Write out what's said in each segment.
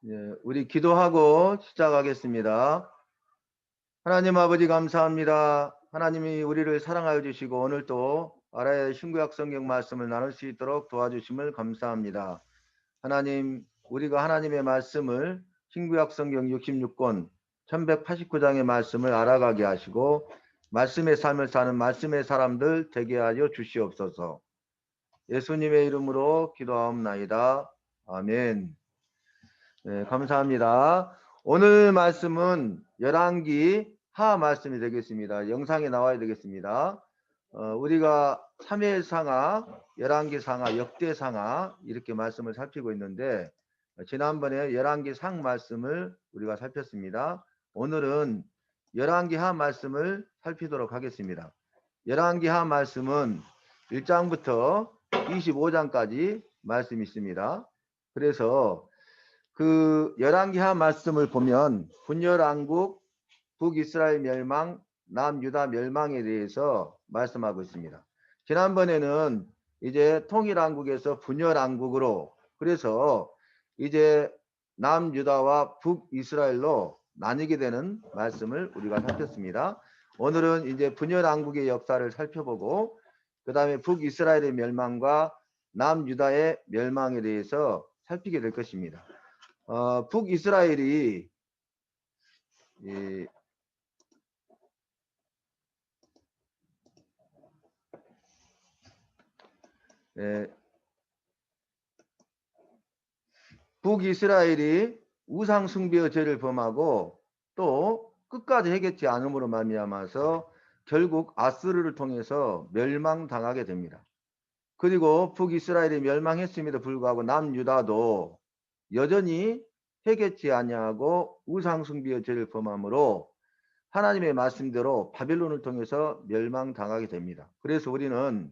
예, 우리 기도하고 시작하겠습니다. 하나님 아버지 감사합니다. 하나님이 우리를 사랑하여 주시고 오늘도 알아야 신구약 성경 말씀을 나눌 수 있도록 도와주심을 감사합니다. 하나님, 우리가 하나님의 말씀을 신구약 성경 66권 1189장의 말씀을 알아가게 하시고 말씀의 삶을 사는 말씀의 사람들 되게 하여 주시옵소서. 예수님의 이름으로 기도하옵나이다. 아멘. 네, 감사합니다. 오늘 말씀은 열왕기 하 말씀이 되겠습니다. 영상에 나와야 되겠습니다. 우리가 사무엘상하, 열왕기상하, 역대상하 이렇게 말씀을 살피고 있는데 지난번에 열왕기상 말씀을 우리가 살폈습니다. 오늘은 열왕기하 말씀을 살피도록 하겠습니다. 열왕기하 말씀은 1장부터 25장까지 말씀이 있습니다. 그래서 그 열왕기하 말씀을 보면 분열왕국, 북이스라엘 멸망, 남유다 멸망에 대해서 말씀하고 있습니다. 지난번에는 이제 통일왕국에서 분열왕국으로, 그래서 이제 남유다와 북이스라엘로 나뉘게 되는 말씀을 우리가 살폈습니다. 오늘은 이제 분열왕국의 역사를 살펴보고 그 다음에 북이스라엘의 멸망과 남유다의 멸망에 대해서 살피게 될 것입니다. 북이스라엘이 북이스라엘이 우상 숭배의 죄를 범하고 또 끝까지 해결치 않음으로 말미암아서 결국 아스르를 통해서 멸망당하게 됩니다. 그리고 북이스라엘이 멸망했음에도 불구하고 남유다도 여전히 해결치 아니하고 우상 숭배의 죄를 범함으로 하나님의 말씀대로 바벨론을 통해서 멸망당하게 됩니다. 그래서 우리는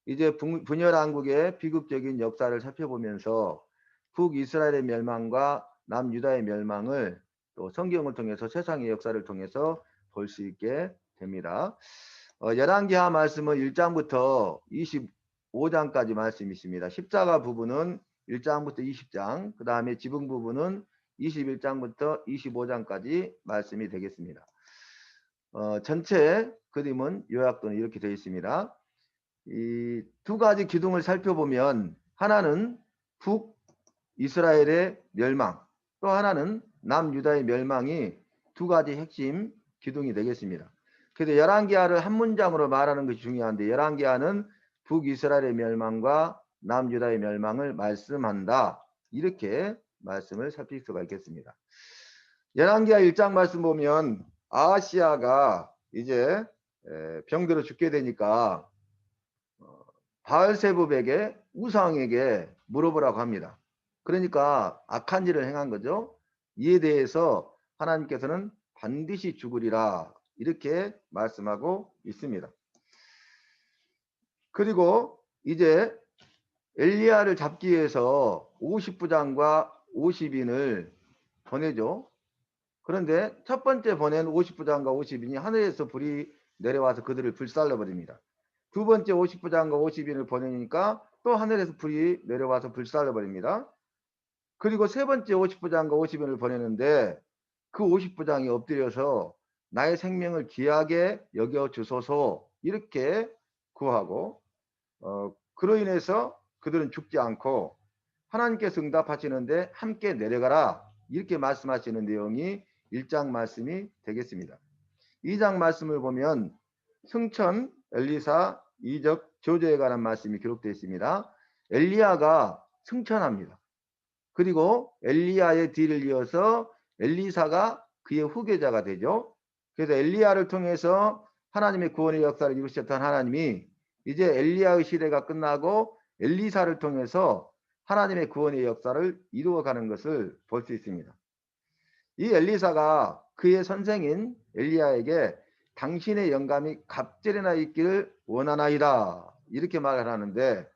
이제 분열왕국의 비극적인 역사를 살펴보면서 북이스라엘의 멸망과 남유다의 멸망을 또 성경을 통해서 세상의 역사를 통해서 볼 수 있게 됩니다. 열왕기하 말씀은 1장부터 25장까지 말씀이 있습니다. 십자가 부분은 1장부터 20장, 그 다음에 지붕 부분은 21장부터 25장까지 말씀이 되겠습니다. 전체 그림은 요약도는 이렇게 되어 있습니다. 이 두 가지 기둥을 살펴보면 하나는 북이스라엘의 멸망, 또 하나는 남유다의 멸망이 두 가지 핵심 기둥이 되겠습니다. 그래서 열왕기하를 한 문장으로 말하는 것이 중요한데 열왕기하는 북이스라엘의 멸망과 남유다의 멸망을 말씀한다. 이렇게 말씀을 살필 수가 있겠습니다. 열왕기하 1장 말씀 보면 아하시아가 이제 병들어 죽게 되니까 바알세붑에게 우상에게 물어보라고 합니다. 그러니까 악한 일을 행한 거죠. 이에 대해서 하나님께서는 반드시 죽으리라 이렇게 말씀하고 있습니다. 그리고 이제 엘리야를 잡기 위해서 50부장과 50인을 보내죠. 그런데 첫 번째 보낸 50부장과 50인이 하늘에서 불이 내려와서 그들을 불살라 버립니다. 두 번째 50부장과 50인을 보내니까 또 하늘에서 불이 내려와서 불살라 버립니다. 그리고 세 번째 50부장과 50인을 보내는데 그 50부장이 엎드려서 나의 생명을 귀하게 여겨 주소서 이렇게 구하고 그로 인해서 그들은 죽지 않고 하나님께서 응답하시는데 함께 내려가라 이렇게 말씀하시는 내용이 1장 말씀이 되겠습니다. 2장 말씀을 보면 승천, 엘리사, 이적, 저주에 관한 말씀이 기록되어 있습니다. 엘리야가 승천합니다. 그리고 엘리야의 뒤를 이어서 엘리사가 그의 후계자가 되죠. 그래서 엘리야를 통해서 하나님의 구원의 역사를 이루셨던 하나님이 이제 엘리야의 시대가 끝나고 엘리사를 통해서 하나님의 구원의 역사를 이루어가는 것을 볼 수 있습니다. 이 엘리사가 그의 선생인 엘리야에게 당신의 영감이 갑절이나 있기를 원하나이다 이렇게 말을 하는데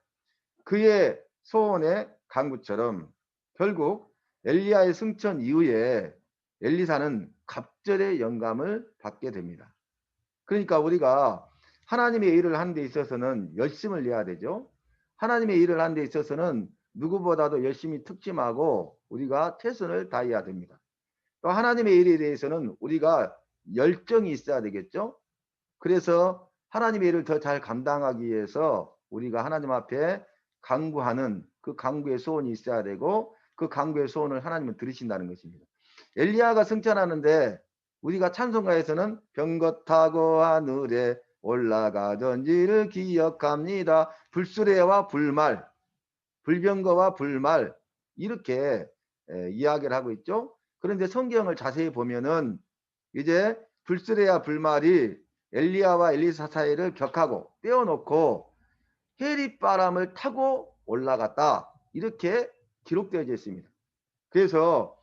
그의 소원의 간구처럼 결국 엘리야의 승천 이후에 엘리사는 갑절의 영감을 받게 됩니다. 그러니까 우리가 하나님의 일을 하는 데 있어서는 열심을 내야 되죠. 하나님의 일을 하는 데 있어서는 누구보다도 열심히 특심하고 우리가 최선을 다해야 됩니다. 또 하나님의 일에 대해서는 우리가 열정이 있어야 되겠죠. 그래서 하나님의 일을 더 잘 감당하기 위해서 우리가 하나님 앞에 간구하는 그 간구의 소원이 있어야 되고 그 간구의 소원을 하나님은 들으신다는 것입니다. 엘리야가 승천하는데 우리가 찬송가에서는 병거 타고 하늘에 올라가던지를 기억합니다. 불수레와 불말, 불병거와 불말 이렇게 이야기를 하고 있죠. 그런데 성경을 자세히 보면은 이제 불수레와 불말이 엘리야와 엘리사 사이를 격하고 떼어놓고 해리바람을 타고 올라갔다 이렇게 기록되어져 있습니다. 그래서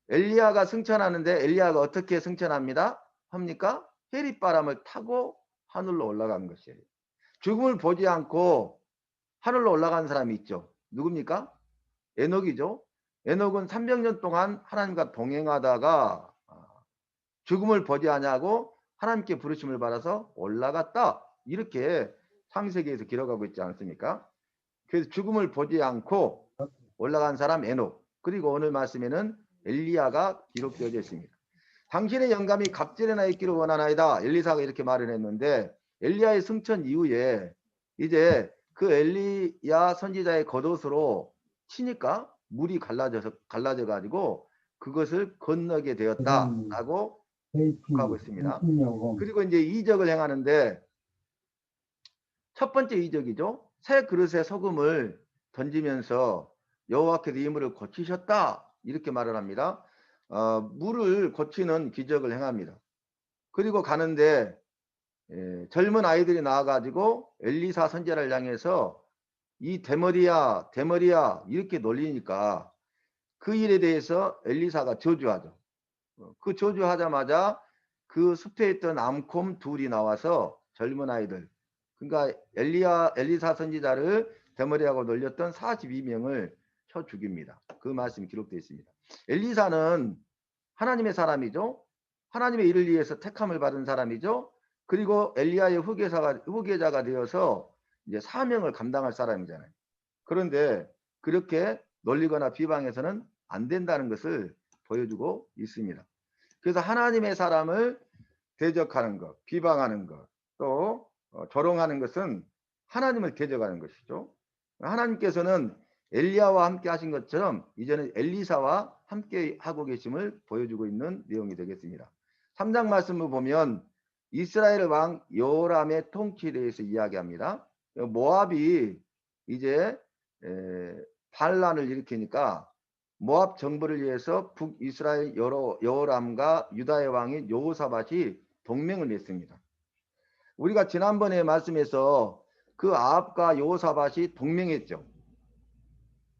엘리야가 승천하는데 엘리야가 어떻게 승천합니다? 합니까? 해리바람을 타고 하늘로 올라간 것이에요. 죽음을 보지 않고 하늘로 올라간 사람이 있죠. 누굽니까? 에녹이죠. 에녹은 300년 동안 하나님과 동행하다가 죽음을 보지 아니하고 하나님께 부르심을 받아서 올라갔다. 이렇게 창세기에서 기록하고 있지 않습니까? 그래서 죽음을 보지 않고 올라간 사람 에녹. 그리고 오늘 말씀에는 엘리야가 기록되어져 있습니다. 당신의 영감이 갑절에나 있기를 원하나이다. 엘리사가 이렇게 말을 했는데 엘리야의 승천 이후에 이제 그 엘리야 선지자의 겉옷으로 치니까 물이 갈라져 가지고 그것을 건너게 되었다라고 하고 있습니다. 그리고 이제 이적을 행하는데 첫 번째 이적이죠. 새 그릇에 소금을 던지면서 여호와께서 이 물을 고치셨다 이렇게 말을 합니다. 물을 고치는 기적을 행합니다. 그리고 가는데 젊은 아이들이 나와가지고 엘리사 선지자를 향해서 이 대머리야 대머리야 이렇게 놀리니까 그 일에 대해서 엘리사가 저주하죠. 그 저주하자마자 그 숲에 있던 암콤 둘이 나와서 젊은 아이들 그러니까 엘리사 선지자를 대머리하고 놀렸던 42명을 쳐 죽입니다. 그 말씀이 기록되어 있습니다. 엘리사는 하나님의 사람이죠. 하나님의 일을 위해서 택함을 받은 사람이죠. 그리고 엘리야의 후계자가 되어서 이제 사명을 감당할 사람이잖아요. 그런데 그렇게 놀리거나 비방해서는 안 된다는 것을 보여주고 있습니다. 그래서 하나님의 사람을 대적하는 것, 비방하는 것, 또 조롱하는 것은 하나님을 대적하는 것이죠. 하나님께서는 엘리야와 함께 하신 것처럼 이제는 엘리사와 함께 하고 계심을 보여주고 있는 내용이 되겠습니다. 3장 말씀을 보면 이스라엘 왕 여호람의 통치에 대해서 이야기합니다. 모압이 이제 반란을 일으키니까 모압 정부를 위해서 북이스라엘 여호람과 유다의 왕인 여호사밧이 동맹을 맺습니다. 우리가 지난번에 말씀에서 그 아합과 여호사밧이 동맹했죠.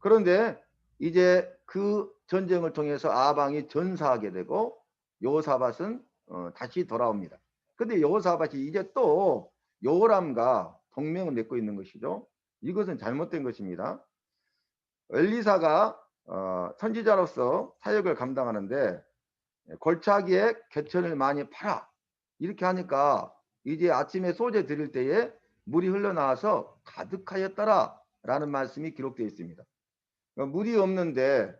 그런데 이제 그 전쟁을 통해서 아합 왕이 전사하게 되고 여호사밧은 다시 돌아옵니다. 근데 여호사밧이 이제 또 여호람과 동맹을 맺고 있는 것이죠. 이것은 잘못된 것입니다. 엘리사가 선지자로서 사역을 감당하는데 골짜기에 개천을 많이 팔아 이렇게 하니까 이제 아침에 소재 드릴 때에 물이 흘러나와서 가득하였더라 라는 말씀이 기록되어 있습니다. 물이 없는데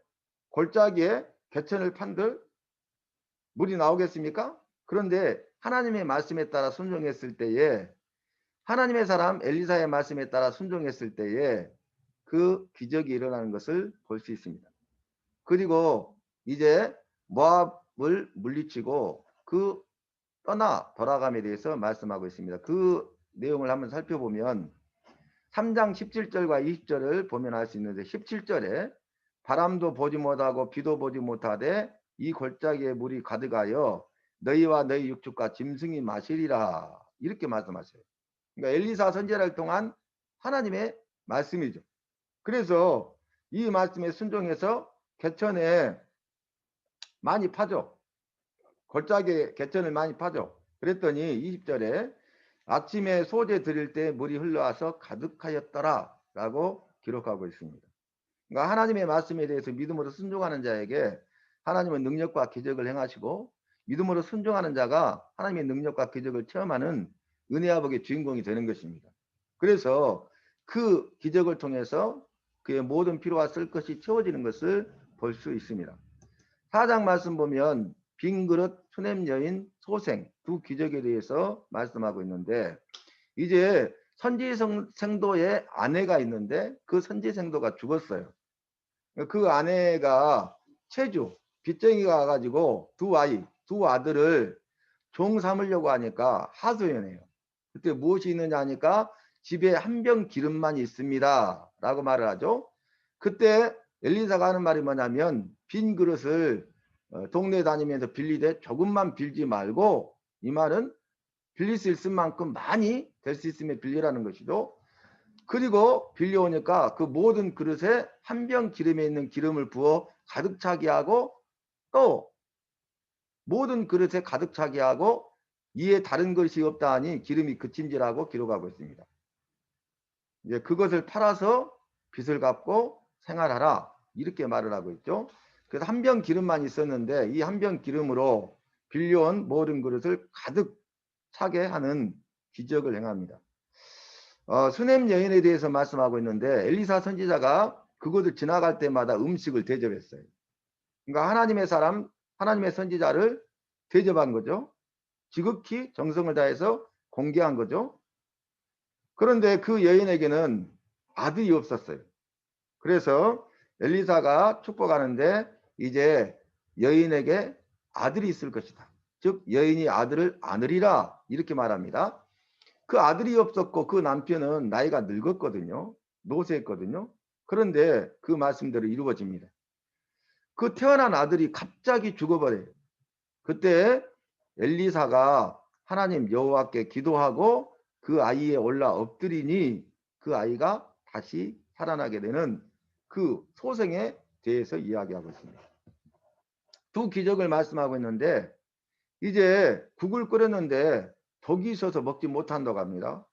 골짜기에 개천을 판들 물이 나오겠습니까? 그런데 하나님의 말씀에 따라 순종했을 때에 하나님의 사람 엘리사의 말씀에 따라 순종했을 때에 그 기적이 일어나는 것을 볼 수 있습니다. 그리고 이제 모압을 물리치고 그 떠나 돌아감에 대해서 말씀하고 있습니다. 그 내용을 한번 살펴보면 3장 17절과 20절을 보면 알 수 있는데 17절에 바람도 보지 못하고 비도 보지 못하되 이 골짜기에 물이 가득하여 너희와 너희 육축과 짐승이 마시리라 이렇게 말씀하세요. 그러니까 엘리사 선지자를 통한 하나님의 말씀이죠. 그래서 이 말씀에 순종해서 개천에 많이 파죠. 골짜기에 개천을 많이 파죠. 그랬더니 20절에 아침에 소재 드릴 때 물이 흘러와서 가득하였더라 라고 기록하고 있습니다. 그러니까 하나님의 말씀에 대해서 믿음으로 순종하는 자에게 하나님은 능력과 기적을 행하시고 믿음으로 순종하는 자가 하나님의 능력과 기적을 체험하는 은혜아복의 주인공이 되는 것입니다. 그래서 그 기적을 통해서 그의 모든 필요와 쓸 것이 채워지는 것을 볼 수 있습니다. 4장 말씀 보면 빈그릇, 수냄 여인, 소생 두 기적에 대해서 말씀하고 있는데, 이제 선지생도의 아내가 있는데 그 선지생도가 죽었어요. 그 아내가 체주, 빚쟁이가 와가지고 두 아들을 종 삼으려고 하니까 하소연해요. 그때 무엇이 있느냐 하니까 집에 한 병 기름만 있습니다 라고 말을 하죠. 그때 엘리사가 하는 말이 뭐냐면, 빈 그릇을 동네 다니면서 빌리되 조금만 빌지 말고, 이 말은 빌릴 수 있을 만큼 많이 될 수 있으면 빌리라는 것이죠. 그리고 빌려오니까 그 모든 그릇에 한 병 기름에 있는 기름을 부어 가득 차게 하고, 또 모든 그릇에 가득 차게 하고, 이에 다른 것이 없다 하니 기름이 그친지라고 기록하고 있습니다. 이제 그것을 팔아서 빚을 갚고 생활하라, 이렇게 말을 하고 있죠. 그래서 한 병 기름만 있었는데 이 한 병 기름으로 빌려온 모든 그릇을 가득 차게 하는 기적을 행합니다. 수냄 여인에 대해서 말씀하고 있는데, 엘리사 선지자가 그곳을 지나갈 때마다 음식을 대접했어요. 그러니까 하나님의 사람, 하나님의 선지자를 대접한 거죠. 지극히 정성을 다해서 공개한 거죠. 그런데 그 여인에게는 아들이 없었어요. 그래서 엘리사가 축복하는데, 이제 여인에게 아들이 있을 것이다, 즉 여인이 아들을 안으리라, 이렇게 말합니다. 그 아들이 없었고 그 남편은 나이가 늙었거든요. 노쇠했거든요. 그런데 그 말씀대로 이루어집니다. 그 태어난 아들이 갑자기 죽어버려요. 그때 엘리사가 하나님 여호와께 기도하고 그 아이에 올라 엎드리니 그 아이가 다시 살아나게 되는 그 소생에 대해서 이야기하고 있습니다. 두 기적을 말씀하고 있는데, 이제 국을 끓였는데 독이 있어서 먹지 못한다고 합니다.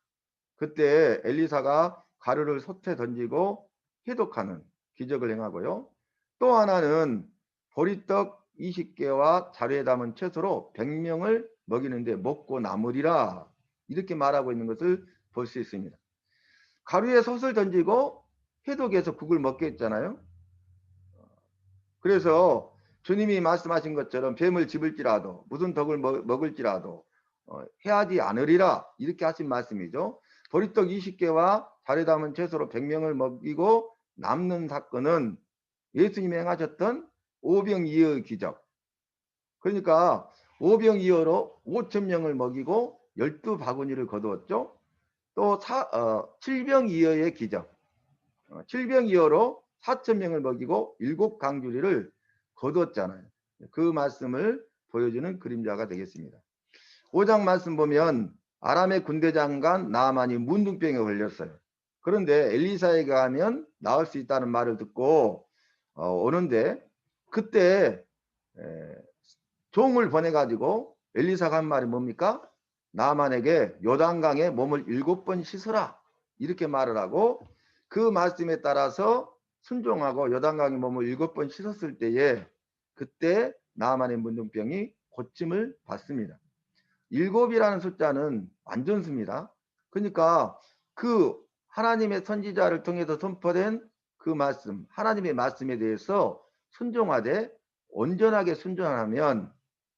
그때 엘리사가 가루를 솥에 던지고 해독하는 기적을 행하고요. 또 하나는 보리떡 20개와 자루에 담은 채소로 100명을 먹이는데 먹고 남으리라, 이렇게 말하고 있는 것을 볼 수 있습니다. 가루에 솥을 던지고 해독해서 국을 먹게 했잖아요. 그래서 주님이 말씀하신 것처럼 뱀을 집을지라도 무슨 덕을 먹을지라도 해하지 않으리라, 이렇게 하신 말씀이죠. 보리떡 20개와 자루에 담은 채소로 100명을 먹이고 남는 사건은 예수님이 행하셨던 오병이어의 기적. 그러니까 오병이어로 5,000명을 먹이고 12바구니를 거두었죠. 또 7병이어의 기적. 7병이어로 4,000명을 먹이고 7강주리를 거두었잖아요. 그 말씀을 보여주는 그림자가 되겠습니다. 5장 말씀 보면 아람의 군대장관 나아만이 문둥병에 걸렸어요. 그런데 엘리사에게 가면 나을 수 있다는 말을 듣고 오는데, 그때 종을 보내가지고 엘리사가 한 말이 뭡니까? 나아만에게 요단강에 몸을 7번 씻어라, 이렇게 말을 하고, 그 말씀에 따라서 순종하고 요단강에 몸을 7번 씻었을 때에 그때 나아만의 문둥병이 고침을 받습니다. 7이라는 숫자는 완전수입니다. 그러니까 그 하나님의 선지자를 통해서 선포된 그 말씀, 하나님의 말씀에 대해서 순종하되 온전하게 순종하면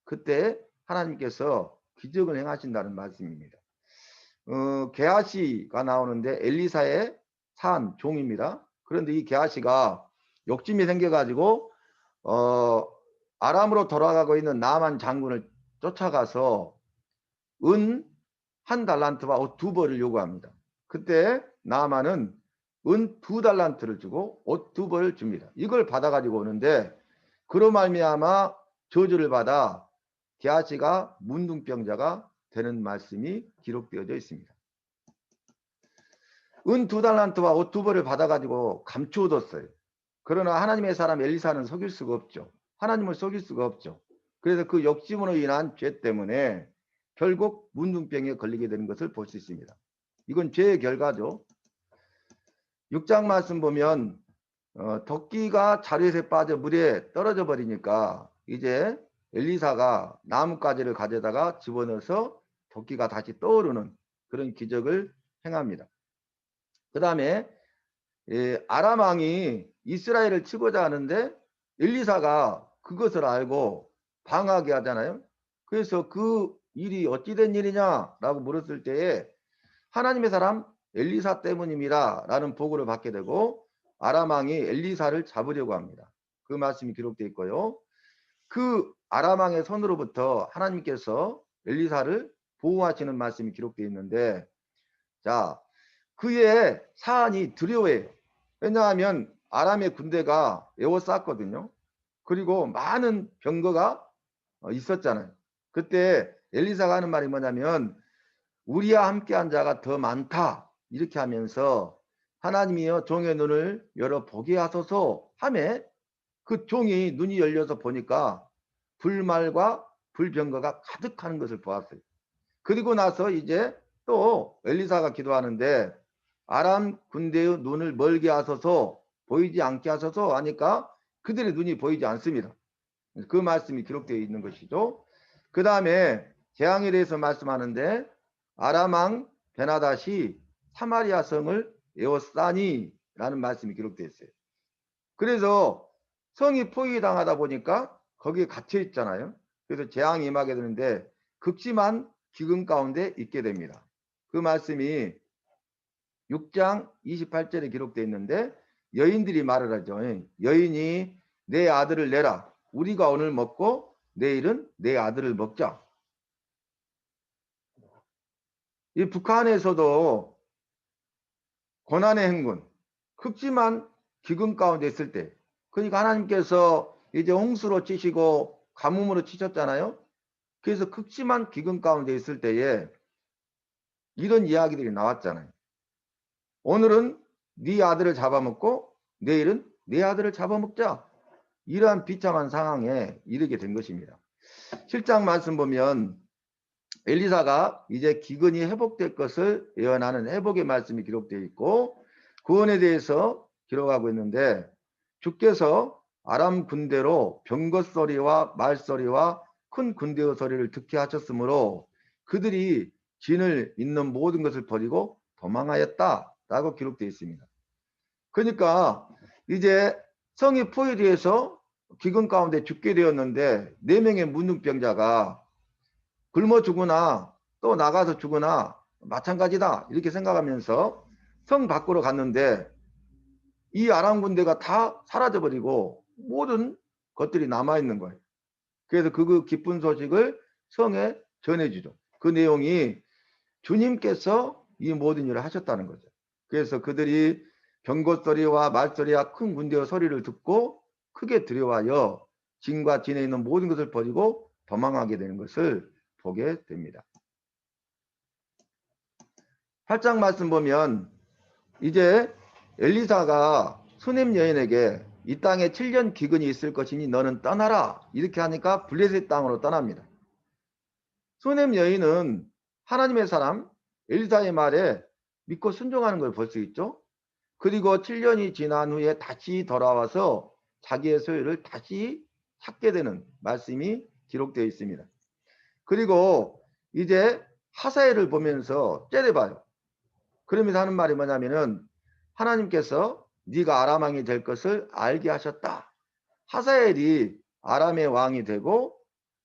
그때 하나님께서 기적을 행하신다는 말씀입니다. 게하시가 나오는데 엘리사의 산 종입니다. 그런데 이 게하시가 욕심이 생겨가지고 아람으로 돌아가고 있는 나만 장군을 쫓아가서 은 1달란트와 옷 2벌을 요구합니다. 그때 나만은 은 2달란트를 주고 옷 2벌을 줍니다. 이걸 받아가지고 오는데, 그로 말미암아 저주를 받아 게하시가 문둥병자가 되는 말씀이 기록되어져 있습니다. 은 2달란트와 옷 2벌을 받아가지고 감추어뒀어요. 그러나 하나님의 사람 엘리사는 속일 수가 없죠. 하나님을 속일 수가 없죠. 그래서 그 욕심으로 인한 죄 때문에 결국 문둥병에 걸리게 되는 것을 볼 수 있습니다. 이건 죄의 결과죠. 6장 말씀 보면 도끼가 자루에 빠져 물에 떨어져 버리니까 이제 엘리사가 나뭇가지를 가져다가 집어넣어서 도끼가 다시 떠오르는 그런 기적을 행합니다. 그 다음에 아람 왕이 이스라엘을 치고자 하는데 엘리사가 그것을 알고 방하게 하잖아요. 그래서 그 일이 어찌된 일이냐라고 물었을 때에 하나님의 사람 엘리사 때문입니다 라는 보고를 받게 되고 아람 왕이 엘리사를 잡으려고 합니다. 그 말씀이 기록되어 있고요. 그 아람 왕의 손으로부터 하나님께서 엘리사를 보호하시는 말씀이 기록되어 있는데, 자, 그의 사안이 두려워해요. 왜냐하면 아람의 군대가 에워쌌거든요. 그리고 많은 병거가 있었잖아요. 그때 엘리사가 하는 말이 뭐냐면 우리와 함께한 자가 더 많다 이렇게 하면서 하나님이여 종의 눈을 열어 보게 하소서 하매 그 종이 눈이 열려서 보니까 불말과 불병거가 가득하는 것을 보았어요. 그리고 나서 이제 또 엘리사가 기도하는데 아람 군대의 눈을 멀게 하소서 보이지 않게 하소서 하니까 그들의 눈이 보이지 않습니다. 그 말씀이 기록되어 있는 것이죠. 그 다음에 재앙에 대해서 말씀하는데 아람 왕 베나닷이 사마리아 성을 에워싸니 라는 말씀이 기록되어 있어요. 그래서 성이 포위당하다 보니까 거기에 갇혀 있잖아요. 그래서 재앙이 임하게 되는데 극심한 기근 가운데 있게 됩니다. 그 말씀이 6장 28절에 기록되어 있는데 여인들이 말을 하죠. 여인이 내 아들을 내라. 우리가 오늘 먹고 내일은 내 아들을 먹자. 이 북한에서도 고난의 행군, 극심한 기근 가운데 있을 때, 그러니까 하나님께서 이제 홍수로 치시고 가뭄으로 치셨잖아요. 그래서 극심한 기근 가운데 있을 때에 이런 이야기들이 나왔잖아요. 오늘은 네 아들을 잡아먹고 내일은 내 아들을 잡아먹자. 이러한 비참한 상황에 이르게 된 것입니다. 7장 말씀 보면 엘리사가 이제 기근이 회복될 것을 예언하는 회복의 말씀이 기록되어 있고 구원에 대해서 기록하고 있는데 주께서 아람 군대로 병거 소리와 말소리와 큰 군대의 소리를 듣게 하셨으므로 그들이 진을 잇는 모든 것을 버리고 도망하였다라고 기록되어 있습니다. 그러니까 이제 성이 포위되어서 기근 가운데 죽게 되었는데 4명의 문둥병자가 굶어 죽으나 또 나가서 죽으나 마찬가지다 이렇게 생각하면서 성 밖으로 갔는데 이 아람 군대가 다 사라져버리고 모든 것들이 남아있는 거예요. 그래서 그 기쁜 소식을 성에 전해주죠. 그 내용이 주님께서 이 모든 일을 하셨다는 거죠. 그래서 그들이 병거 소리와 말소리와 큰 군대의 소리를 듣고 크게 두려워하여 진과 진에 있는 모든 것을 버리고 도망하게 되는 것을 보게 됩니다. 8장 말씀 보면 이제 엘리사가 수넴 여인에게 이 땅에 7년 기근이 있을 것이니 너는 떠나라 이렇게 하니까 블레셋 땅으로 떠납니다. 수넴 여인은 하나님의 사람 엘리사의 말에 믿고 순종하는 걸 볼 수 있죠. 그리고 7년이 지난 후에 다시 돌아와서 자기의 소유를 다시 찾게 되는 말씀이 기록되어 있습니다. 그리고 이제 하사엘을 보면서 째려봐요. 그러면서 하는 말이 뭐냐면은 하나님께서 네가 아람 왕이 될 것을 알게 하셨다. 하사엘이 아람의 왕이 되고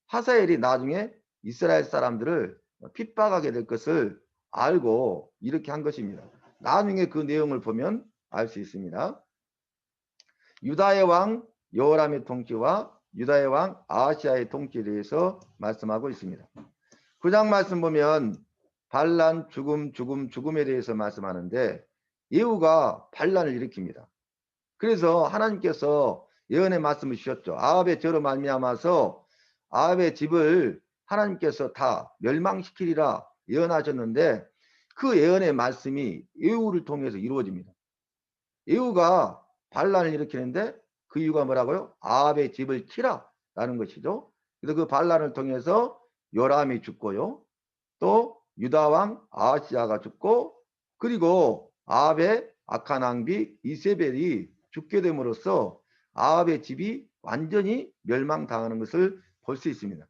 하사엘이 나중에 이스라엘 사람들을 핍박하게 될 것을 알고 이렇게 한 것입니다. 나중에 그 내용을 보면 알 수 있습니다. 유다의 왕 여호람의 통치와 유다의 왕 아하시아의 통치에 대해서 말씀하고 있습니다. 9장 말씀 보면 반란 죽음에 대해서 말씀하는데 예후가 반란을 일으킵니다. 그래서 하나님께서 예언의 말씀을 주셨죠. 아합의 죄로 말미암아서 아합의 집을 하나님께서 다 멸망시키리라 예언하셨는데 그 예언의 말씀이 예후를 통해서 이루어집니다. 예후가 반란을 일으키는데 그 이유가 뭐라고요? 아합의 집을 치라 라는 것이죠. 그래서 그 반란을 통해서 요람이 죽고요. 또 유다왕 아하시아가 죽고 그리고 아합의 악한 왕비 이세벨이 죽게 됨으로써 아합의 집이 완전히 멸망당하는 것을 볼 수 있습니다.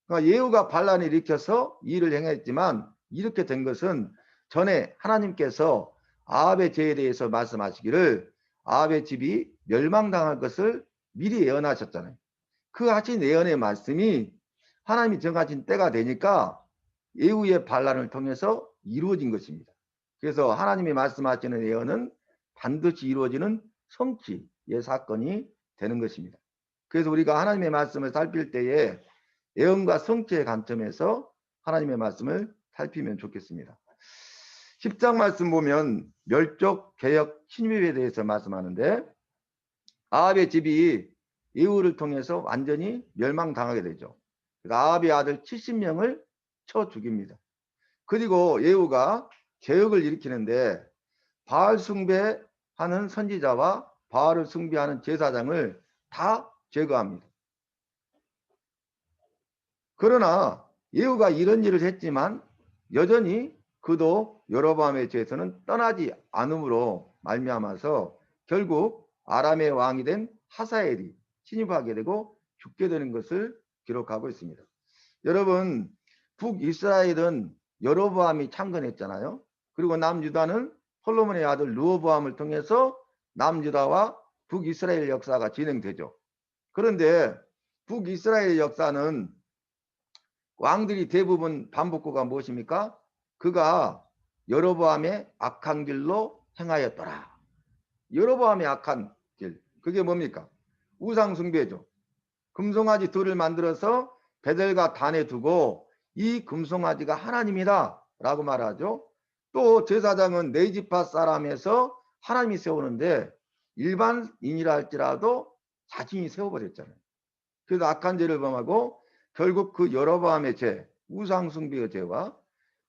그러니까 예후가 반란을 일으켜서 이 일을 행했지만 이렇게 된 것은 전에 하나님께서 아합의 죄에 대해서 말씀하시기를 아합의 집이 멸망당할 것을 미리 예언하셨잖아요. 그 하신 예언의 말씀이 하나님이 정하신 때가 되니까 예후의 반란을 통해서 이루어진 것입니다. 그래서 하나님이 말씀하시는 예언은 반드시 이루어지는 성취의 사건이 되는 것입니다. 그래서 우리가 하나님의 말씀을 살필 때에 예언과 성취의 관점에서 하나님의 말씀을 살피면 좋겠습니다. 10장 말씀 보면 멸족, 개역, 침입에 대해서 말씀하는데 아합의 집이 예후를 통해서 완전히 멸망당하게 되죠. 아합의 아들 70명을 쳐 죽입니다. 그리고 예후가 개혁을 일으키는데 바알 숭배하는 선지자와 바알을 숭배하는 제사장을 다 제거합니다. 그러나 예후가 이런 일을 했지만 여전히 그도 여로보암의 죄에서는 떠나지 않음으로 말미암아서 결국 아람의 왕이 된 하사엘이 침입하게 되고 죽게 되는 것을 기록하고 있습니다. 여러분, 북이스라엘은 여로보암이 창건했잖아요. 그리고 남유다는 솔로몬의 아들 르호보암을 통해서 남유다와 북이스라엘 역사가 진행되죠. 그런데 북이스라엘 역사는 왕들이 대부분 반복구가 무엇입니까? 그가 여로보암의 악한 길로 행하였더라. 여로보암의 악한 길, 그게 뭡니까? 우상 숭배죠. 금송아지 둘을 만들어서 베델과 단에 두고 이 금송아지가 하나님이다 라고 말하죠. 또 제사장은 네지파 사람에서 하나님이 세우는데 일반인이라 할지라도 자신이 세워버렸잖아요. 그래서 악한 죄를 범하고 결국 그 여로보암의 죄, 우상숭배의 죄와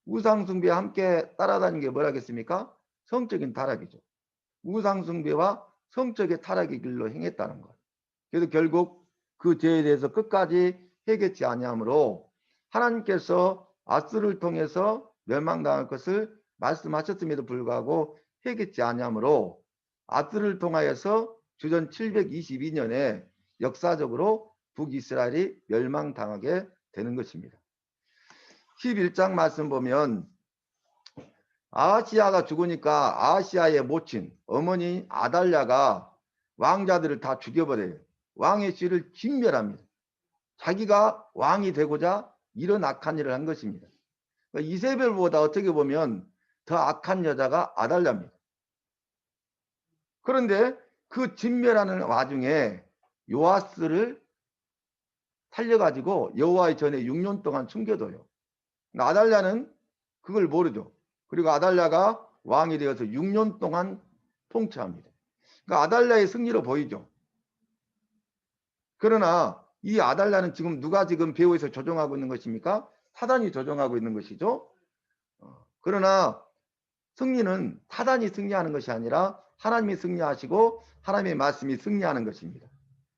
우상숭배와 함께 따라다니는 게 뭐라겠습니까? 성적인 타락이죠. 우상숭배와 성적의 타락의 길로 행했다는 것. 그래서 결국 그 죄에 대해서 끝까지 해결치 아니하므로 하나님께서 아스를 통해서 멸망당할 것을 말씀하셨음에도 불구하고 해결치 아니하므로 아스를 통하여서 주전 722년에 역사적으로 북이스라엘이 멸망당하게 되는 것입니다. 11장 말씀 보면 아하시아가 죽으니까 아하시아의 모친 어머니 아달랴가 왕자들을 다 죽여버려요. 왕의 씨를 진멸합니다. 자기가 왕이 되고자 이런 악한 일을 한 것입니다. 이세벨보다 어떻게 보면 더 악한 여자가 아달랴입니다. 그런데 그 진멸하는 와중에 요아스를 살려가지고 여호와의 전에 6년 동안 숨겨둬요. 아달랴는 그걸 모르죠. 그리고 아달랴가 왕이 되어서 6년 동안 통치합니다. 그러니까 아달랴의 승리로 보이죠. 그러나 이 아달랴는 지금 누가 지금 배후에서 조종하고 있는 것입니까? 사단이 조종하고 있는 것이죠. 그러나 승리는 사단이 승리하는 것이 아니라 하나님이 승리하시고 하나님의 말씀이 승리하는 것입니다.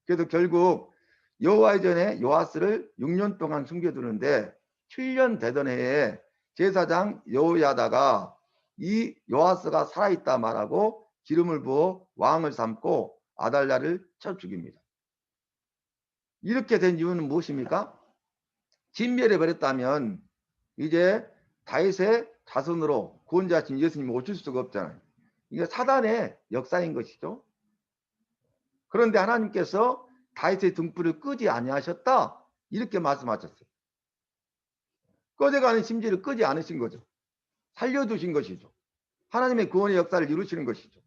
그래서 결국 여호와의 전에 요아스를 6년 동안 숨겨두는데 7년 되던 해에 제사장 여호야다가 이 요아스가 살아있다 말하고 기름을 부어 왕을 삼고 아달랴를 쳐 죽입니다. 이렇게 된 이유는 무엇입니까? 진멸해 버렸다면 이제 다윗의 자손으로 구원자신 예수님이 오실 수가 없잖아요. 이게 사단의 역사인 것이죠. 그런데 하나님께서 다윗의 등불을 끄지 아니하셨다 이렇게 말씀하셨어요. 꺼져가는 심지를 끄지 않으신 거죠. 살려두신 것이죠. 하나님의 구원의 역사를 이루시는 것이죠.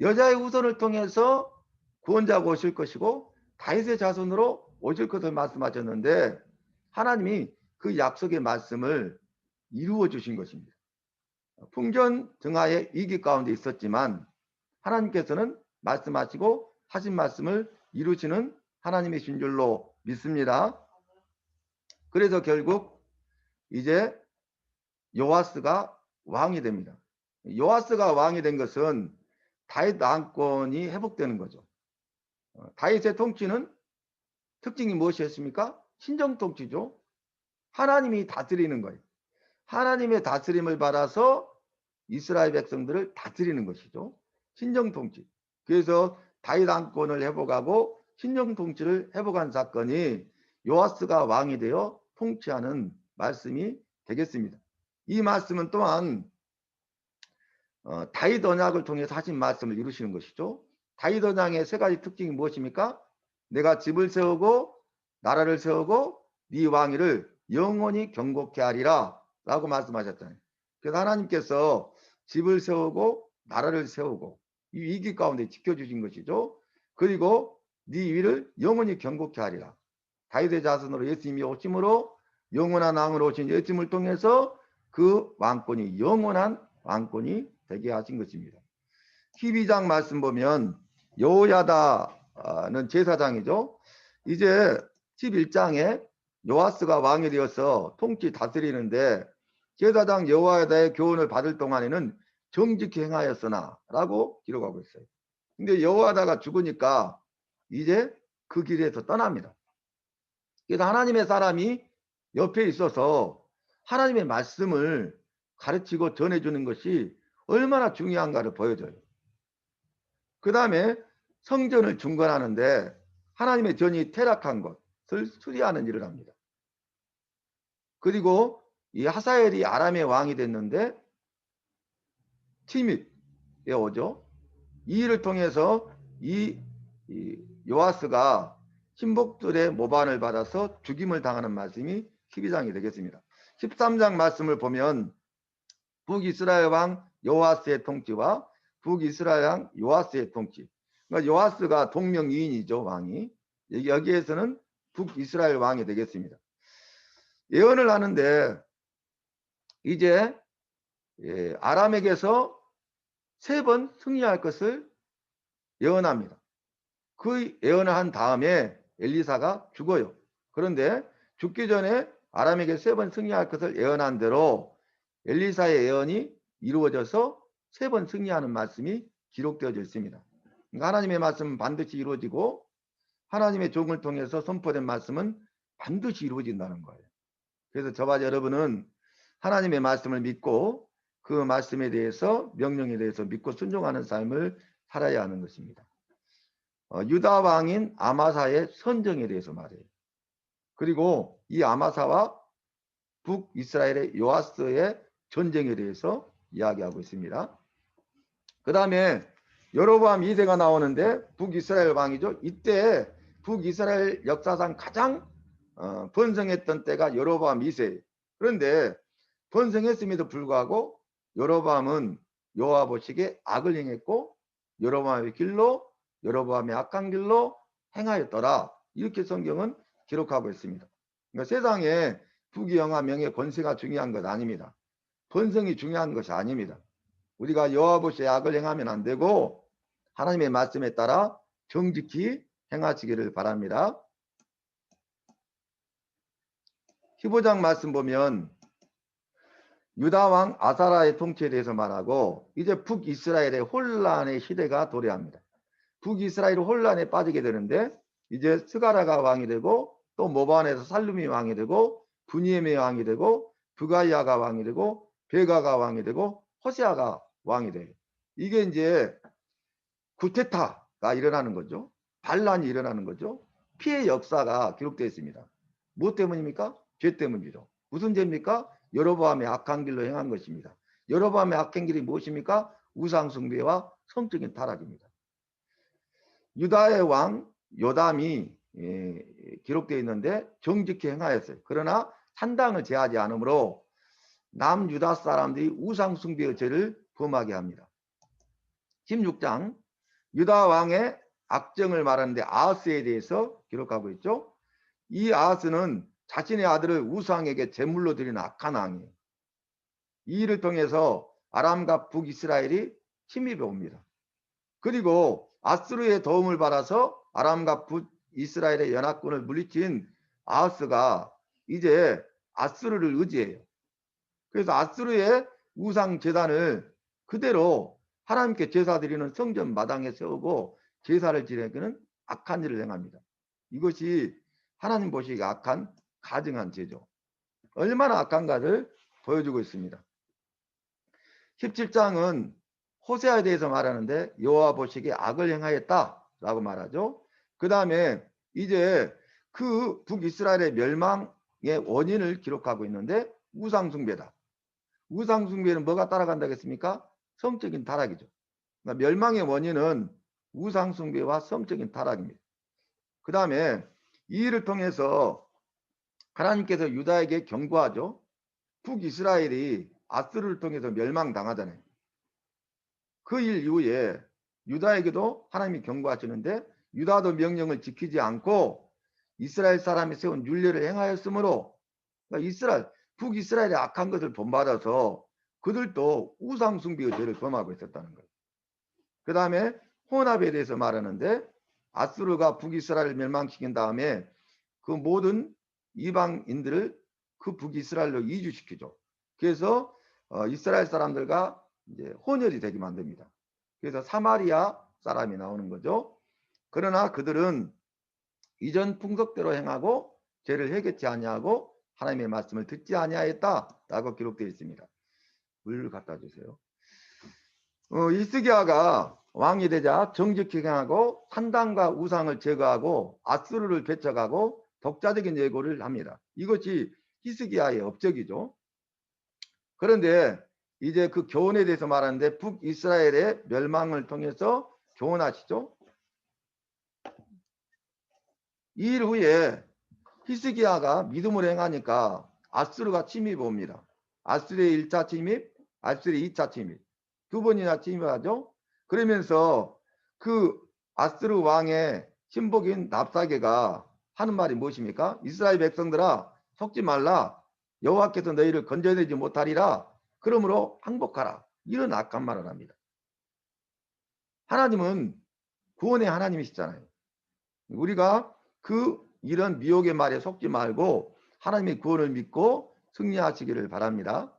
여자의 후손을 통해서 구원자가 오실 것이고 다윗의 자손으로 오실 것을 말씀하셨는데 하나님이 그 약속의 말씀을 이루어 주신 것입니다. 풍전등하의 위기 가운데 있었지만 하나님께서는 말씀하시고 하신 말씀을 이루시는 하나님이신 줄로 믿습니다. 그래서 결국 이제 요아스가 왕이 됩니다. 요아스가 왕이 된 것은 다윗 왕권이 회복되는 거죠. 다윗의 통치는 특징이 무엇이었습니까? 신정통치죠. 하나님이 다스리는 거예요. 하나님의 다스림을 받아서 이스라엘 백성들을 다스리는 것이죠. 신정통치. 그래서 다윗 왕권을 회복하고 신정통치를 회복한 사건이 요아스가 왕이 되어 통치하는 말씀이 되겠습니다. 이 말씀은 또한 다윗 언약을 통해서 하신 말씀을 이루시는 것이죠. 다윗 언약의 세 가지 특징이 무엇입니까? 내가 집을 세우고 나라를 세우고 네 왕위를 영원히 경고케 하리라 라고 말씀하셨잖아요. 그래서 하나님께서 집을 세우고 나라를 세우고 이 위기 가운데 지켜주신 것이죠. 그리고 네 위를 영원히 경고케 하리라. 다윗의 자손으로 예수님이 오심으로 영원한 왕으로 오신 예수님을 통해서 그 왕권이 영원한 왕권이 되게 하신 것입니다. 12장 말씀 보면 여호야다는 제사장이죠. 이제 11장에 요아스가 왕이 되어서 통치 다스리는데 제사장 여호야다의 교훈을 받을 동안에는 정직히 행하였으나 라고 기록하고 있어요. 근데 여호야다가 죽으니까 이제 그 길에서 떠납니다. 그래서 하나님의 사람이 옆에 있어서 하나님의 말씀을 가르치고 전해주는 것이 얼마나 중요한가를 보여줘요. 그 다음에 성전을 중건하는데 하나님의 전이 퇴락한 것을 수리하는 일을 합니다. 그리고 이 하사엘이 아람의 왕이 됐는데 티밋에 오죠. 이 일을 통해서 이 요아스가 신복들의 모반을 받아서 죽임을 당하는 말씀이 12장이 되겠습니다. 13장 말씀을 보면 북이스라엘 왕 요아스의 통치와 북이스라엘 왕 요아스의 통치. 그러니까 요아스가 동명이인이죠, 왕이. 여기에서는 북이스라엘 왕이 되겠습니다. 예언을 하는데 이제 아람에게서 3번 승리할 것을 예언합니다. 그 예언을 한 다음에 엘리사가 죽어요. 그런데 죽기 전에 아람에게 3번 승리할 것을 예언한 대로 엘리사의 예언이 이루어져서 3번 승리하는 말씀이 기록되어져 있습니다. 그러니까 하나님의 말씀은 반드시 이루어지고 하나님의 종을 통해서 선포된 말씀은 반드시 이루어진다는 거예요. 그래서 저와 여러분은 하나님의 말씀을 믿고 그 말씀에 대해서 명령에 대해서 믿고 순종하는 삶을 살아야 하는 것입니다. 유다 왕인 아마사의 선정에 대해서 말해요. 그리고 이 아마사와 북이스라엘의 요아스의 전쟁에 대해서 이야기하고 있습니다. 그 다음에 여로보암 2세가 나오는데 북이스라엘 왕이죠. 이때 북이스라엘 역사상 가장 번성했던 때가 여로보암 2세. 그런데 번성했음에도 불구하고 여로보암은 여호와 보시기에 악을 행했고 여로보암의 길로 여로보암의 악한 길로 행하였더라. 이렇게 성경은 기록하고 있습니다. 그러니까 세상에 부귀영화 명예 권세가 중요한 것 아닙니다. 번성이 중요한 것이 아닙니다. 우리가 여호와 보시기에 악을 행하면 안 되고 하나님의 말씀에 따라 정직히 행하시기를 바랍니다. 15장 말씀 보면 유다 왕 아사라의 통치에 대해서 말하고 이제 북이스라엘의 혼란의 시대가 도래합니다. 북이스라엘이 혼란에 빠지게 되는데 이제 스가라가 왕이 되고 또 모반에서 살룸이 왕이 되고 분이엠의 왕이 되고 부가이아가 왕이 되고 베가가 왕이 되고 호세아가 왕이 돼요. 이게 이제 구테타가 일어나는 거죠. 반란이 일어나는 거죠. 피해 역사가 기록되어 있습니다. 무엇 때문입니까? 죄 때문이죠. 무슨 죄입니까? 여로보암의 악한 길로 행한 것입니다. 여로보암의 악한 길이 무엇입니까? 우상 숭배와 성적인 타락입니다. 유다의 왕 요담이 기록되어 있는데 정직히 행하였어요. 그러나 산당을 제하지 않으므로 남유다 사람들이 우상 숭배의 죄를 범하게 합니다. 16장 유다 왕의 악정을 말하는데 아하스에 대해서 기록하고 있죠. 이 아하스는 자신의 아들을 우상에게 제물로 드리는 악한 왕이에요. 이 일을 통해서 아람과 북이스라엘이 침입해 옵니다. 그리고 아스루의 도움을 받아서 아람과 북이스라엘의 연합군을 물리친 아하스가 이제 아스루를 의지해요. 그래서 아스루의 우상 제단을 그대로 하나님께 제사 드리는 성전 마당에 세우고 제사를 지내기는 악한 일을 행합니다. 이것이 하나님 보시기에 악한 가증한 죄죠. 얼마나 악한가를 보여주고 있습니다. 17장은 호세아에 대해서 말하는데 여호와 보시기에 악을 행하였다라고 말하죠. 그 다음에 이제 그 북이스라엘의 멸망의 원인을 기록하고 있는데 우상 숭배다. 우상 숭배는 뭐가 따라간다겠습니까? 성적인 타락이죠. 그러니까 멸망의 원인은 우상 숭배와 성적인 타락입니다. 그 다음에 이 일을 통해서 하나님께서 유다에게 경고하죠. 북이스라엘이 아스르를 통해서 멸망당하잖아요. 그 일 이후에 유다에게도 하나님이 경고하시는데 유다도 명령을 지키지 않고 이스라엘 사람이 세운 율례를 행하였으므로 그러니까 북이스라엘의 악한 것을 본받아서 그들도 우상 숭배의 죄를 범하고 있었다는 거예요. 그 다음에 혼합에 대해서 말하는데 아스르가 북이스라엘을 멸망시킨 다음에 그 모든 이방인들을 그 북이스라엘로 이주시키죠. 그래서 이스라엘 사람들과 이제 혼혈이 되게 만듭니다. 그래서 사마리아 사람이 나오는 거죠. 그러나 그들은 이전 풍속대로 행하고 죄를 해결치 아니하고 하나님의 말씀을 듣지 아니하였다라고 기록되어 있습니다. 물 갖다 주세요. 히스기야가 왕이 되자 정직히 행하고 산당과 우상을 제거하고 아스르를 배척하고 독자적인 예고를 합니다. 이것이 히스기야의 업적이죠. 그런데 이제 그 교훈에 대해서 말하는데 북이스라엘의 멸망을 통해서 교훈하시죠. 이 일 후에 히스기야가 믿음으로 행하니까 아스르가 침입해 옵니다. 아스르의 1차 침입, 아스르의 2차 침입. 두 번이나 침입하죠. 그러면서 그 아스르 왕의 친복인 납사게가 하는 말이 무엇입니까? 이스라엘 백성들아 속지 말라. 여호와께서 너희를 건져내지 못하리라. 그러므로 항복하라. 이런 악한 말을 합니다. 하나님은 구원의 하나님이시잖아요. 우리가 그 이런 미혹의 말에 속지 말고 하나님의 구원을 믿고 승리하시기를 바랍니다.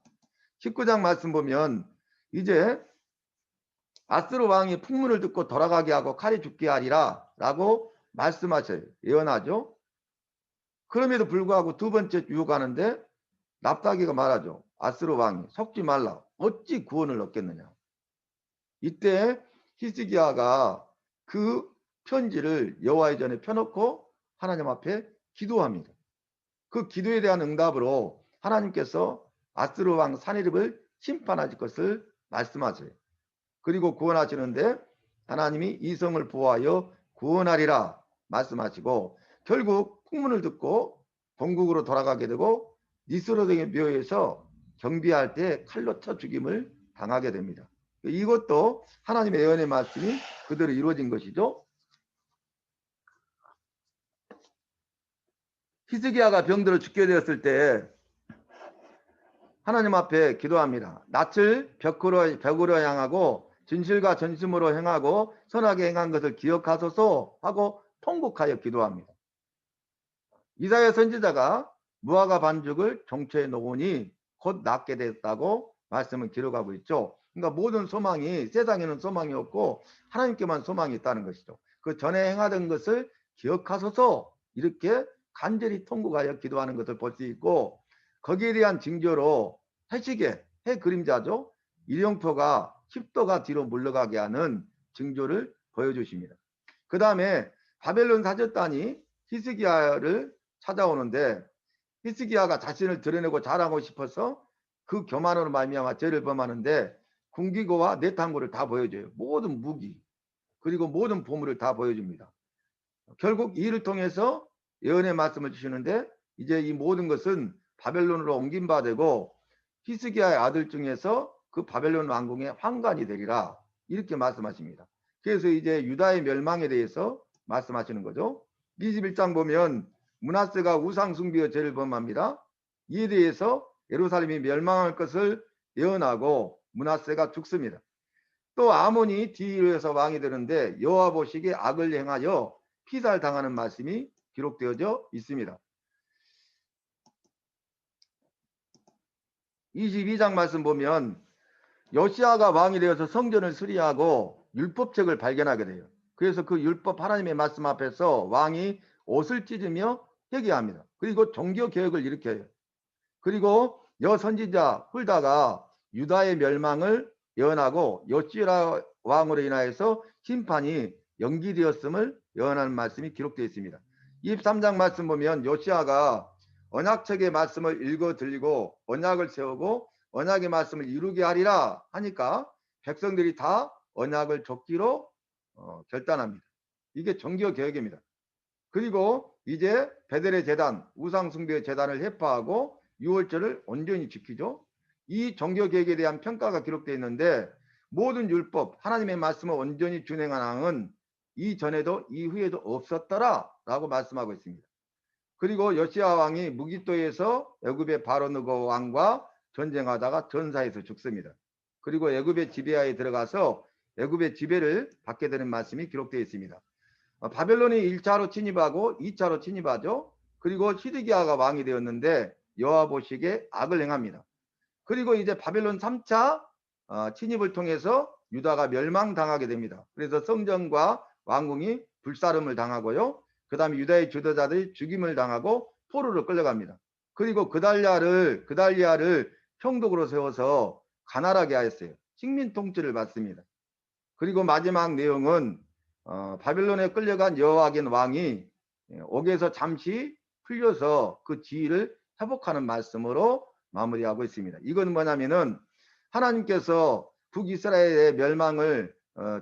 19장 말씀 보면 이제 아스르 왕이 풍문을 듣고 돌아가게 하고 칼에 죽게 하리라 라고 말씀하셔요. 예언하죠. 그럼에도 불구하고 두 번째 유혹하는데 납사게가 말하죠. 아스르 왕이 속지 말라. 어찌 구원을 얻겠느냐. 이때 히스기야가 그 편지를 여호와의 전에 펴놓고 하나님 앞에 기도합니다. 그 기도에 대한 응답으로 하나님께서 아스르 왕 사내립을 심판하실 것을 말씀하세요. 그리고 구원하시는데 하나님이 이 성을 보호하여 구원하리라 말씀하시고 결국 풍문을 듣고 본국으로 돌아가게 되고 니스로덱의 묘에서 경비할 때 칼로 쳐 죽임을 당하게 됩니다. 이것도 하나님의 예언의 말씀이 그대로 이루어진 것이죠. 히스기야가 병들어 죽게 되었을 때 하나님 앞에 기도합니다. 낯을 벽으로 향하고 진실과 전심으로 행하고 선하게 행한 것을 기억하소서 하고 통곡하여 기도합니다. 이사야 선지자가 무화과 반죽을 종초에 놓으니 곧 낫게 됐다고 말씀을 기록하고 있죠. 그러니까 모든 소망이 세상에는 소망이 없고 하나님께만 소망이 있다는 것이죠. 그 전에 행하던 것을 기억하소서 이렇게 간절히 통곡하여 기도하는 것을 볼 수 있고 거기에 대한 징조로 해시계, 해 그림자죠. 일용표가 10도가 뒤로 물러가게 하는 징조를 보여주십니다. 그 다음에 바벨론 사절단이 히스기야를 찾아오는데 히스기야가 자신을 드러내고 자랑하고 싶어서 그 교만으로 말미암아 죄를 범하는데 군기고와 내탄고를 다 보여줘요. 모든 무기 그리고 모든 보물을 다 보여줍니다. 결국 이 일을 통해서 예언의 말씀을 주시는데 이제 이 모든 것은 바벨론으로 옮긴 바 되고 히스기야의 아들 중에서 그 바벨론 왕궁의 황관이 되리라 이렇게 말씀하십니다. 그래서 이제 유다의 멸망에 대해서 말씀하시는 거죠. 21장 보면 므낫세가 우상 숭배의 죄를 범합니다. 이에 대해서 예루살렘이 멸망할 것을 예언하고 므낫세가 죽습니다. 또 아몬이 뒤에서 왕이 되는데 여호와 보시기에 악을 행하여 피살당하는 말씀이 기록되어져 있습니다. 22장 말씀 보면 요시야가 왕이 되어서 성전을 수리하고 율법책을 발견하게 돼요. 그래서 그 율법 하나님의 말씀 앞에서 왕이 옷을 찢으며 회개합니다. 그리고 종교개혁을 일으켜요. 그리고 여선지자 훌다가 유다의 멸망을 예언하고 요시야 왕으로 인하여서 심판이 연기되었음을 예언하는 말씀이 기록되어 있습니다. 23장 말씀 보면 요시야가 언약책의 말씀을 읽어 들리고 언약을 세우고 언약의 말씀을 이루게 하리라 하니까 백성들이 다 언약을 좇기로 결단합니다. 이게 종교 개혁입니다. 그리고 이제 베델의 제단, 우상 숭배의 제단을 해파하고 유월절을 온전히 지키죠. 이 종교 개혁에 대한 평가가 기록되어 있는데 모든 율법, 하나님의 말씀을 온전히 준행한 왕은 이전에도 이후에도 없었더라 라고 말씀하고 있습니다. 그리고 요시야 왕이 무기토에서 애굽의 바로느고 왕과 전쟁하다가 전사해서 죽습니다. 그리고 애굽의 지배하에 들어가서 애굽의 지배를 받게 되는 말씀이 기록되어 있습니다. 바벨론이 1차로 침입하고 2차로 침입하죠. 그리고 시드기야가 왕이 되었는데 여호와보시기에 악을 행합니다. 그리고 이제 바벨론 3차 침입을 통해서 유다가 멸망당하게 됩니다. 그래서 성전과 왕궁이 불사름을 당하고요. 그 다음에 유다의 주도자들이 죽임을 당하고 포로로 끌려갑니다. 그리고 그달리아를 총독으로 세워서 가난하게 하였어요. 식민 통치를 받습니다. 그리고 마지막 내용은 바벨론에 끌려간 여호와긴 왕이 옥에서 잠시 풀려서 그 지위를 회복하는 말씀으로 마무리하고 있습니다. 이건 뭐냐면은 하나님께서 북이스라엘의 멸망을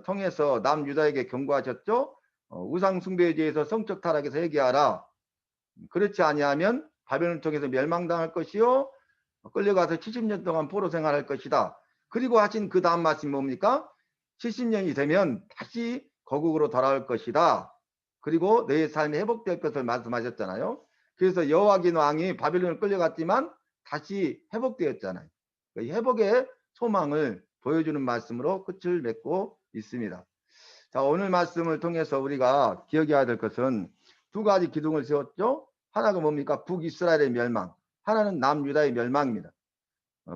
통해서 남유다에게 경고하셨죠. 우상 숭배에 대해서 성적 타락에서 회개하라. 그렇지 아니하면 바벨론 쪽에서 멸망당할 것이요 끌려가서 70년 동안 포로 생활할 것이다. 그리고 하신 그 다음 말씀이 뭡니까? 70년이 되면 다시 거국으로 돌아올 것이다. 그리고 내 삶이 회복될 것을 말씀하셨잖아요. 그래서 여호와긴 왕이 바벨론을 끌려갔지만 다시 회복되었잖아요. 회복의 소망을 보여주는 말씀으로 끝을 맺고 있습니다. 자, 오늘 말씀을 통해서 우리가 기억해야 될 것은 두 가지 기둥을 세웠죠. 하나가 뭡니까? 북이스라엘의 멸망. 하나는 남유다의 멸망입니다.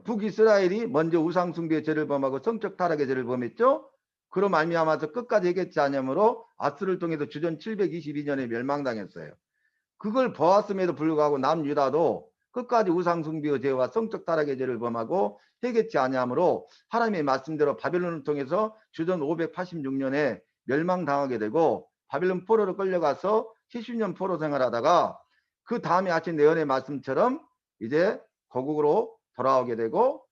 북이스라엘이 먼저 우상숭배의 죄를 범하고 성적 타락의 죄를 범했죠. 그로 말미암아서 끝까지 해결치 않으므로 아스를 통해서 주전 722년에 멸망당했어요. 그걸 보았음에도 불구하고 남유다도 끝까지 우상숭배의 죄와 성적 타락의 죄를 범하고 해결치 아니하므로 하나님의 말씀대로 바벨론을 통해서 주전 586년에 멸망당하게 되고 바벨론 포로로 끌려가서 70년 포로 생활하다가 그 다음에 하신 예언의 말씀처럼 이제 거국으로 돌아오게 되고